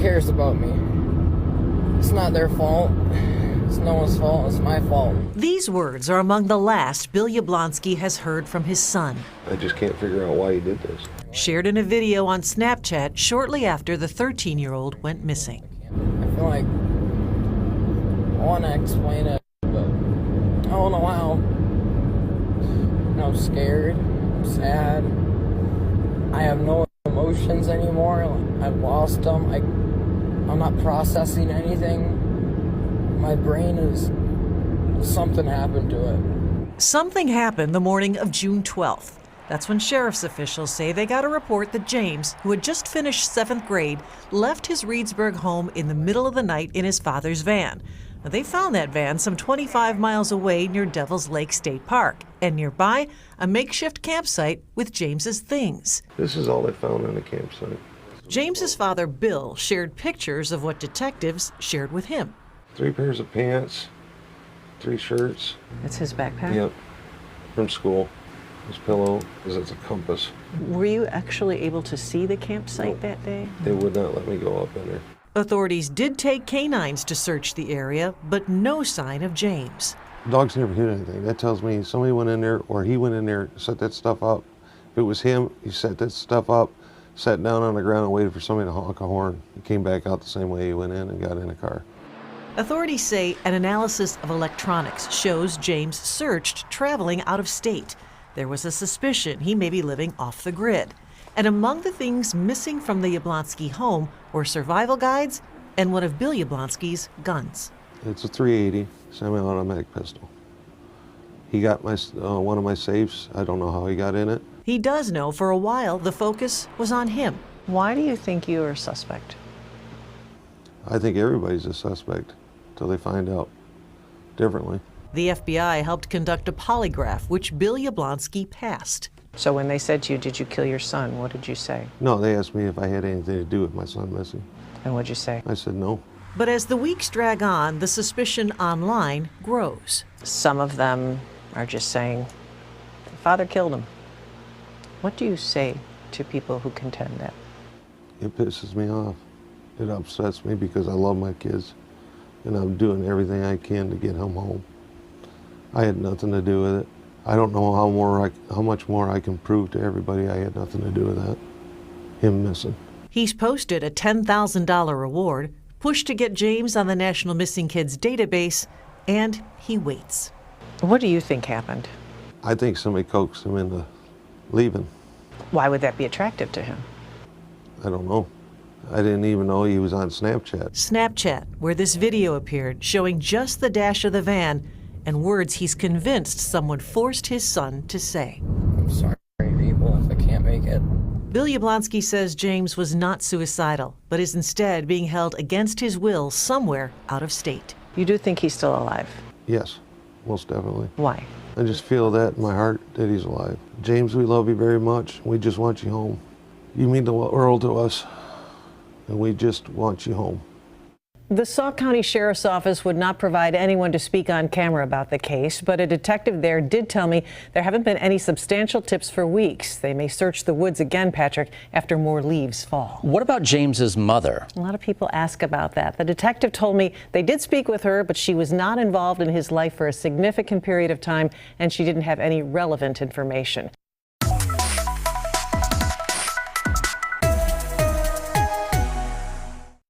cares about me? It's not their fault. It's no one's fault. It's my fault. These words are among the last Bill Yoblonski has heard from his son. I just can't figure out why he did this. Shared in a video on Snapchat shortly after the 13-year-old went missing. I feel like I want to explain it, but I don't know how. I'm scared. I'm sad. I have no emotions anymore. I've lost them. I'm not processing anything. My brain is... something happened to it. Something happened the morning of June 12th. That's when sheriff's officials say they got a report that James, who had just finished 7th grade, left his Reedsburg home in the middle of the night in his father's van. Now, they found that van some 25 miles away near Devil's Lake State Park, and nearby, a makeshift campsite with James's things. This is all they found on the campsite. James's father, Bill, shared pictures of what detectives shared with him. 3 pairs of pants, 3 shirts. That's his backpack? Yep, from school. His pillow, because it's a compass. Were you actually able to see the campsite that day? They would not let me go up in there. Authorities did take canines to search the area, but no sign of James. Dogs never hit anything. That tells me somebody went in there, or he went in there, set that stuff up. If it was him, he set that stuff up, sat down on the ground and waited for somebody to honk a horn. He came back out the same way he went in and got in a car. Authorities say an analysis of electronics shows James searched traveling out of state. There was a suspicion he may be living off the grid. And among the things missing from the Yoblonski home were survival guides and one of Bill Yoblonski's guns. It's a .380 semi-automatic pistol. He got my one of my safes. I don't know how he got in it. He does know for a while the focus was on him. Why do you think you are a suspect? I think everybody's a suspect until they find out differently. The FBI helped conduct a polygraph, which Bill Yoblonski passed. So when they said to you, did you kill your son, what did you say? No, they asked me if I had anything to do with my son missing. And what'd you say? I said no. But as the weeks drag on, the suspicion online grows. Some of them are just saying, father killed him. What do you say to people who contend that? It pisses me off. It upsets me because I love my kids and I'm doing everything I can to get them home. I had nothing to do with it. I don't know how much more I can prove to everybody I had nothing to do with that. Him missing. He's posted a $10,000 reward, pushed to get James on the National Missing Kids database, and he waits. What do you think happened? I think somebody coaxed him into leaving. Why would that be attractive to him? I don't know. I didn't even know he was on Snapchat. Snapchat, where this video appeared showing just the dash of the van and words he's convinced someone forced his son to say. I'm sorry, people, if I can't make it. Bill Yoblonski says James was not suicidal, but is instead being held against his will somewhere out of state. You do think he's still alive? Yes, most definitely. Why? I just feel that in my heart that he's alive. James, we love you very much. We just want you home. You mean the world to us, and we just want you home. The Sauk County Sheriff's Office would not provide anyone to speak on camera about the case, but a detective there did tell me there haven't been any substantial tips for weeks. They may search the woods again, Patrick, after more leaves fall. What about James's mother? A lot of people ask about that. The detective told me they did speak with her, but she was not involved in his life for a significant period of time, and she didn't have any relevant information.